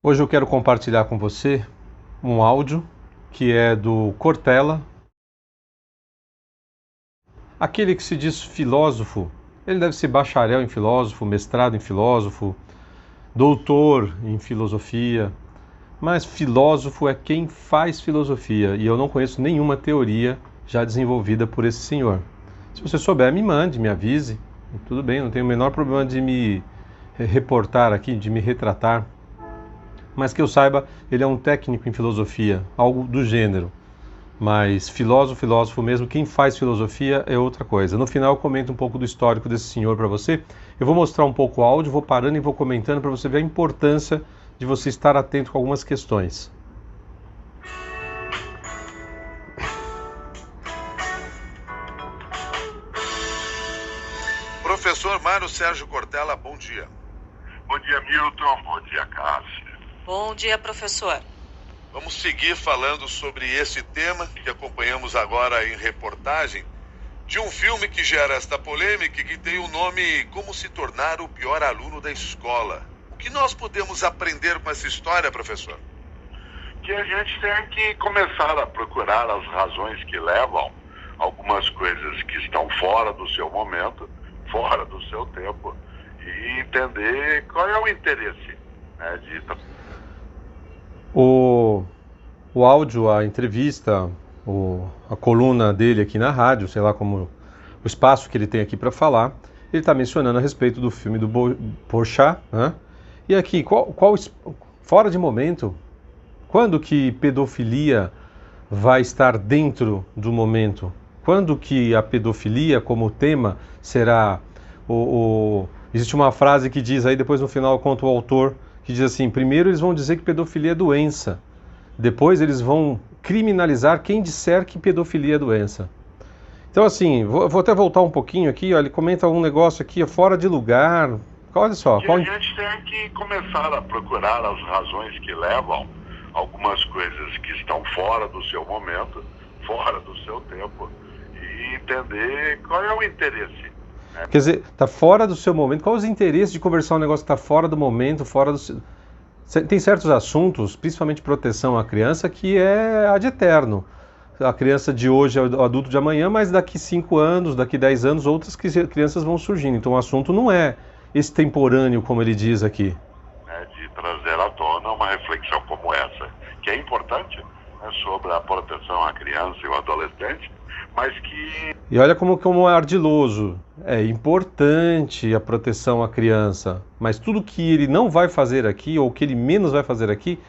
Hoje eu quero compartilhar com você um áudio que é do Cortella, aquele que se diz filósofo. Ele deve ser bacharel em filósofo, mestrado em filósofo, doutor em filosofia, mas filósofo é quem faz filosofia e eu não conheço nenhuma teoria já desenvolvida por esse senhor. Se você souber, me mande, me avise. Tudo bem, não tenho o menor problema de me reportar aqui, de me retratar. Mas que eu saiba, ele é um técnico em filosofia, algo do gênero. Mas filósofo mesmo, quem faz filosofia é outra coisa. No final eu comento um pouco do histórico desse senhor para você. Eu vou mostrar um pouco o áudio, vou parando e vou comentando para você ver a importância de você estar atento com algumas questões. Professor Mário Sérgio Cortella, bom dia. Bom dia, Milton. Bom dia, Cássia. Bom dia, professor. Vamos seguir falando sobre esse tema que acompanhamos agora em reportagem de um filme que gera esta polêmica e que tem o nome Como se tornar o pior aluno da escola. O que nós podemos aprender com essa história, professor? Que a gente tem que começar a procurar as razões que levam algumas coisas que estão fora do seu momento, fora do seu tempo, e entender qual é o interesse, né, O áudio, a entrevista, a coluna dele aqui na rádio, sei lá como o espaço que ele tem aqui para falar, ele está mencionando a respeito do filme do Porchat, né? E aqui, fora de momento, quando que pedofilia vai estar dentro do momento? Quando que a pedofilia como tema será Existe uma frase que diz, aí depois no final conta o autor, que diz assim: primeiro eles vão dizer que pedofilia é doença, depois eles vão criminalizar quem disser que pedofilia é doença. Então assim, vou até voltar um pouquinho aqui, ó, ele comenta um negócio aqui, fora de lugar, olha só. A gente tem que começar a procurar as razões que levam algumas coisas que estão fora do seu momento, fora do seu tempo, e entender qual é o interesse. Quer dizer, está fora do seu momento. Qual os interesses de conversar um negócio que está fora do momento, fora do seu... Tem certos assuntos, principalmente proteção à criança, que é ad eterno. A criança de hoje é o adulto de amanhã, mas daqui 5 anos, daqui 10 anos, outras crianças vão surgindo. Então o assunto não é extemporâneo, como ele diz aqui. De trazer à tona uma reflexão como essa, que é importante, né, sobre a proteção à criança e ao adolescente, mas que... E olha como é ardiloso. É importante a proteção à criança, mas tudo que ele não vai fazer aqui, ou que ele menos vai fazer aqui,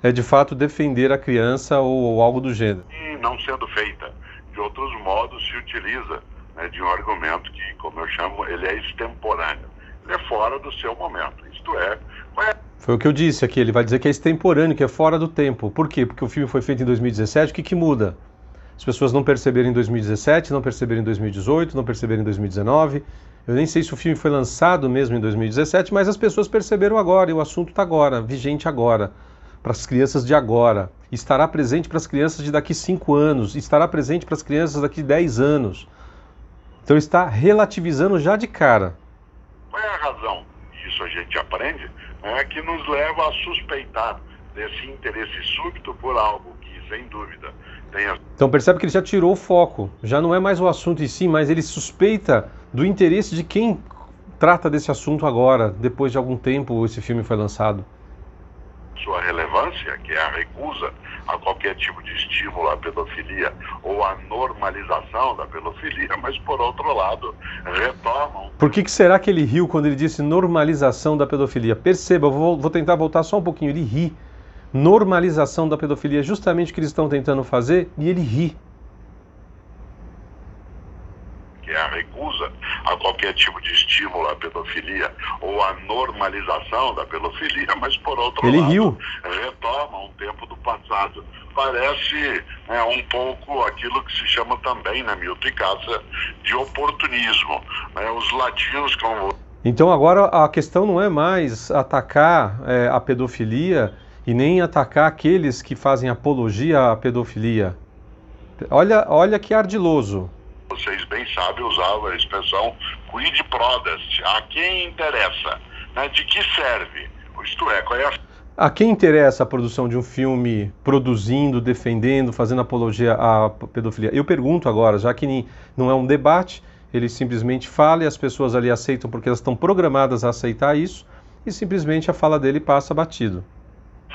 é de fato defender a criança ou algo do gênero. E não sendo feita de outros modos, se utiliza, né, de um argumento que, como eu chamo, ele é extemporâneo. Ele é fora do seu momento. Isto é... Foi o que eu disse aqui, ele vai dizer que é extemporâneo, que é fora do tempo. Por quê? Porque o filme foi feito em 2017, o que muda? As pessoas não perceberam em 2017, não perceberam em 2018, não perceberam em 2019. Eu nem sei se o filme foi lançado mesmo em 2017, mas as pessoas perceberam agora, e o assunto está agora, vigente agora, para as crianças de agora. Estará presente para as crianças de daqui 5 anos, estará presente para as crianças daqui 10 anos. Então está relativizando já de cara. Qual é a razão? Isso a gente aprende, né, que nos leva a suspeitar desse interesse súbito por algo que, sem dúvida, Então percebe que ele já tirou o foco, já não é mais o assunto em si, mas ele suspeita do interesse de quem trata desse assunto agora, depois de algum tempo esse filme foi lançado. Sua relevância, que é a recusa a qualquer tipo de estímulo à pedofilia ou a normalização da pedofilia, mas por outro lado, retomam... Por que será que ele riu quando ele disse normalização da pedofilia? Perceba, eu vou tentar voltar só um pouquinho, ele ri. Normalização da pedofilia é justamente o que eles estão tentando fazer e ele ri. Que é a recusa a qualquer tipo de estímulo à pedofilia ou a normalização da pedofilia, mas por outro ele lado, riu. Retoma um tempo do passado. Parece, né, um pouco aquilo que se chama também, na Milton e Cássia, de oportunismo. Né, os latinos como... Então agora a questão não é mais atacar a pedofilia e nem atacar aqueles que fazem apologia à pedofilia. Olha que ardiloso. Vocês bem sabem usar a expressão quid prodest, a quem interessa, né? De que serve? Isto é, qual é a... A quem interessa a produção de um filme produzindo, defendendo, fazendo apologia à pedofilia? Eu pergunto agora, já que não é um debate, ele simplesmente fala e as pessoas ali aceitam porque elas estão programadas a aceitar isso e simplesmente a fala dele passa batido.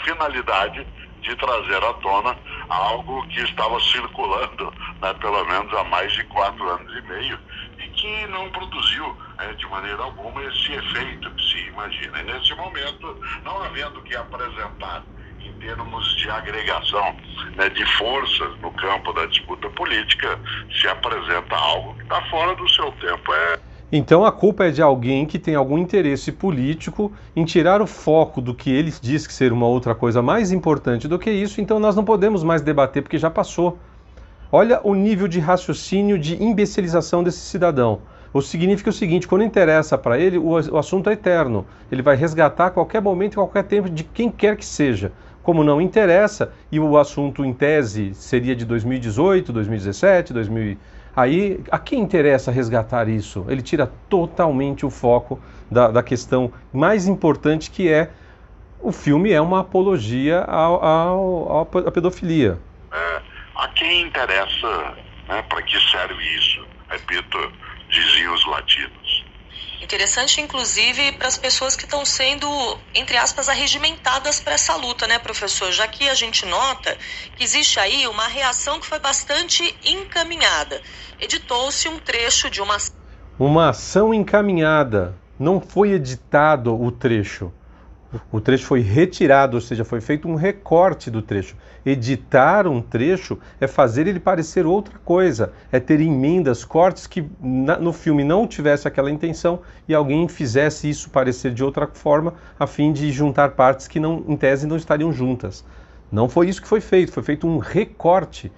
Finalidade de trazer à tona algo que estava circulando, né, pelo menos há mais de 4 anos e meio e que não produziu de maneira alguma esse efeito que se imagina. E nesse momento, não havendo que apresentar em termos de agregação, né, de forças no campo da disputa política, se apresenta algo que está fora do seu tempo. Então a culpa é de alguém que tem algum interesse político em tirar o foco do que ele diz que ser uma outra coisa mais importante do que isso, então nós não podemos mais debater porque já passou. Olha o nível de raciocínio, de imbecilização desse cidadão. O significa o seguinte, quando interessa para ele, o assunto é eterno. Ele vai resgatar a qualquer momento, a qualquer tempo, de quem quer que seja. Como não interessa, e o assunto em tese seria de 2018, 2017, 2000... Aí, a quem interessa resgatar isso? Ele tira totalmente o foco da questão mais importante, que é o filme é uma apologia à pedofilia. A quem interessa, né, para que serve isso? Repito, diziam os latinos. Interessante, inclusive, para as pessoas que estão sendo, entre aspas, arregimentadas para essa luta, né, professor? Já que a gente nota que existe aí uma reação que foi bastante encaminhada. Editou-se um trecho de uma ação encaminhada. Não foi editado o trecho. O trecho foi retirado, ou seja, foi feito um recorte do trecho. Editar um trecho é fazer ele parecer outra coisa, é ter emendas, cortes que no filme não tivesse aquela intenção e alguém fizesse isso parecer de outra forma, a fim de juntar partes que não, em tese não estariam juntas. Não foi isso que foi feito um recorte.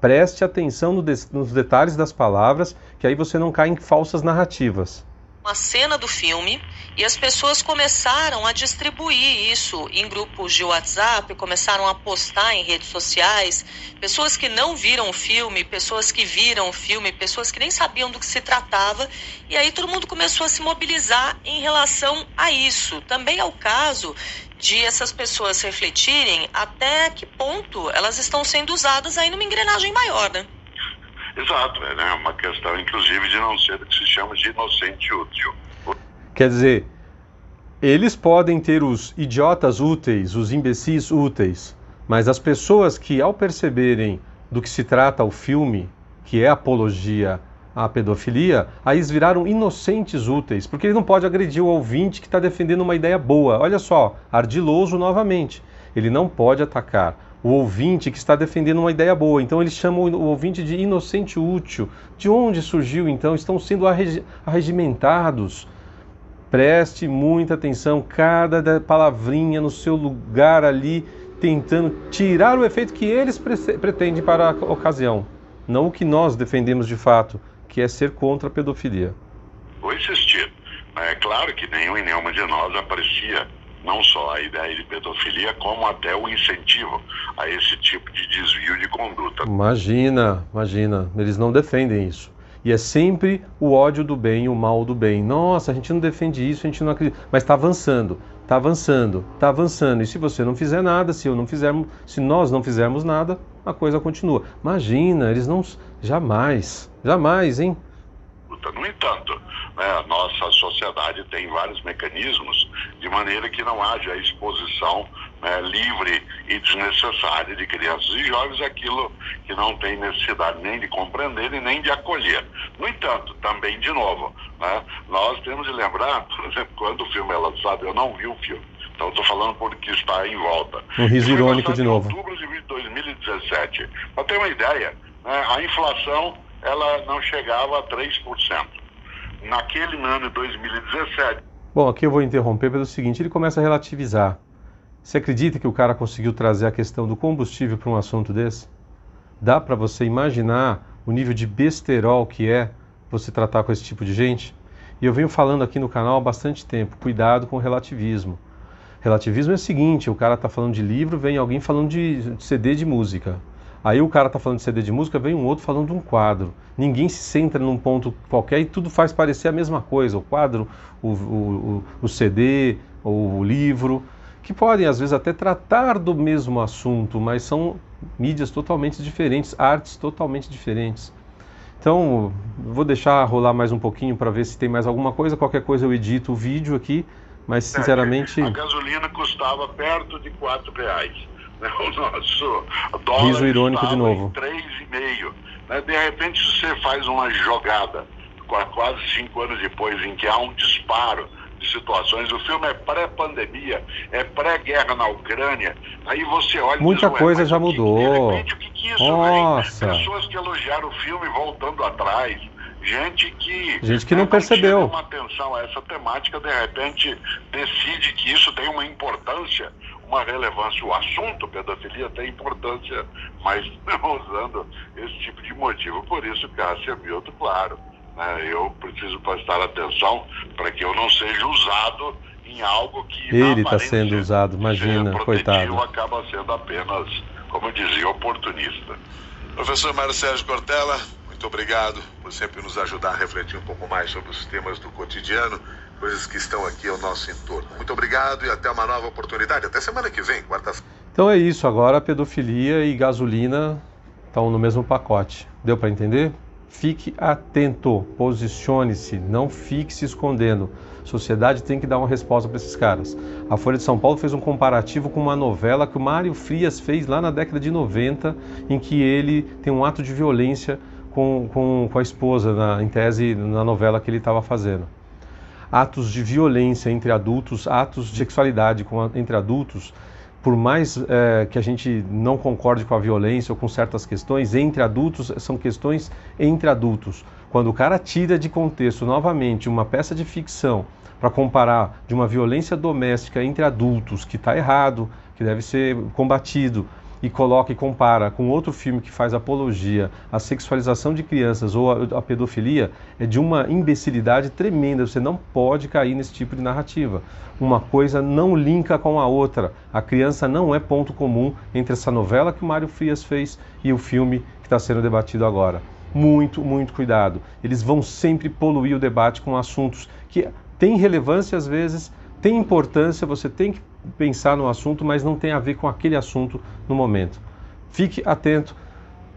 Preste atenção nos detalhes das palavras, que aí você não cai em falsas narrativas. Uma cena do filme e as pessoas começaram a distribuir isso em grupos de WhatsApp, começaram a postar em redes sociais, pessoas que não viram o filme, pessoas que viram o filme, pessoas que nem sabiam do que se tratava, e aí todo mundo começou a se mobilizar em relação a isso. Também é o caso de essas pessoas refletirem até que ponto elas estão sendo usadas aí numa engrenagem maior, né? Exato, é uma questão, inclusive, de não ser o que se chama de inocente útil. Quer dizer, eles podem ter os idiotas úteis, os imbecis úteis, mas as pessoas que, ao perceberem do que se trata o filme, que é apologia à pedofilia, aí eles viraram inocentes úteis, porque ele não pode agredir o ouvinte que está defendendo uma ideia boa. Olha só, ardiloso novamente. Ele não pode atacar o ouvinte que está defendendo uma ideia boa. Então eles chamam o ouvinte de inocente útil. De onde surgiu então? Estão sendo arregimentados. Preste muita atenção, cada palavrinha no seu lugar ali, tentando tirar o efeito que eles pretendem para a ocasião. Não o que nós defendemos de fato, que é ser contra a pedofilia. Vou insistir. É claro que nenhum e nenhuma de nós aprecia não só a ideia de pedofilia, como até o incentivo a esse tipo de desvio de conduta. Imagina, eles não defendem isso. E é sempre o ódio do bem, o mal do bem. Nossa, a gente não defende isso, a gente não acredita. Mas está avançando. E se você não fizer nada, se nós não fizermos nada, a coisa continua. Imagina, eles não... Jamais, hein? No entanto, a nossa sociedade tem vários mecanismos de maneira que não haja exposição livre e desnecessária de crianças e jovens aquilo que não tem necessidade nem de compreender e nem de acolher. No entanto, também, de novo, nós temos de lembrar, por exemplo, quando o filme é lançado, eu não vi o filme, então estou falando por que está em volta. Um riso irônico de novo. Em outubro de 2017. Para ter uma ideia, a inflação ela não chegava a 3%. Naquele ano de 2017... Bom, aqui eu vou interromper pelo seguinte, ele começa a relativizar. Você acredita que o cara conseguiu trazer a questão do combustível para um assunto desse? Dá para você imaginar o nível de besterol que é você tratar com esse tipo de gente? E eu venho falando aqui no canal há bastante tempo, cuidado com o relativismo. Relativismo é o seguinte, o cara está falando de livro, vem alguém falando de CD de música. Aí o cara está falando de CD de música, vem um outro falando de um quadro. Ninguém se centra num ponto qualquer e tudo faz parecer a mesma coisa. O quadro, o CD, o livro. que podem às vezes até tratar do mesmo assunto, mas são mídias totalmente diferentes, artes totalmente diferentes. Então, vou deixar rolar mais um pouquinho para ver se tem mais alguma coisa. Qualquer coisa eu edito o vídeo aqui, mas sinceramente... A gasolina custava perto de R$4. O nosso dólar riso irônico de novo. 3,5. De repente, se você faz uma jogada, quase 5 anos depois, em que há um disparo de situações, o filme é pré-pandemia, é pré-guerra na Ucrânia, aí você olha e muita diz, coisa já mudou. De repente, o que isso Nossa. vem? Pessoas que elogiaram o filme voltando atrás, gente que não percebeu uma atenção a essa temática, de repente decide que isso tem uma importância, uma relevância. O assunto pedofilia tem importância, mas não usando esse tipo de motivo. Por isso, Cássio Milton, claro, eu preciso prestar atenção para que eu não seja usado em algo que ele está sendo usado, imagina, coitado, acaba sendo apenas, como eu dizia, oportunista. Professor Mário Sérgio Cortella, muito obrigado por sempre nos ajudar a refletir um pouco mais sobre os temas do cotidiano, coisas que estão aqui ao nosso entorno. Muito obrigado e até uma nova oportunidade. Até semana que vem, quarta-feira. Então é isso, agora pedofilia e gasolina estão no mesmo pacote. Deu para entender? Fique atento, posicione-se, não fique se escondendo. A sociedade tem que dar uma resposta para esses caras. A Folha de São Paulo fez um comparativo com uma novela que o Mário Frias fez lá na década de 90, em que ele tem um ato de violência com a esposa, em tese, na novela que ele estava fazendo. Atos de violência entre adultos, atos de sexualidade entre adultos, por mais que a gente não concorde com a violência ou com certas questões, entre adultos são questões entre adultos. Quando o cara tira de contexto novamente uma peça de ficção para comparar de uma violência doméstica entre adultos, que está errado, que deve ser combatido, e coloca e compara com outro filme que faz apologia à sexualização de crianças ou à pedofilia, é de uma imbecilidade tremenda. Você não pode cair nesse tipo de narrativa. Uma coisa não linka com a outra. A criança não é ponto comum entre essa novela que o Mário Frias fez e o filme que está sendo debatido agora. Muito, muito cuidado. Eles vão sempre poluir o debate com assuntos que têm relevância às vezes, têm importância, você tem que pensar no assunto, mas não tem a ver com aquele assunto no momento. Fique atento,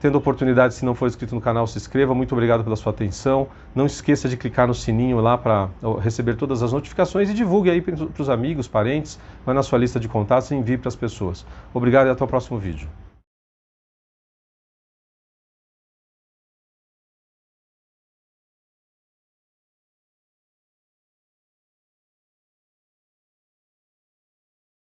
tendo oportunidade, se não for inscrito no canal, se inscreva. Muito obrigado pela sua atenção. Não esqueça de clicar no sininho lá para receber todas as notificações e divulgue aí para os amigos, parentes, vai na sua lista de contatos e envie para as pessoas. Obrigado e até o próximo vídeo.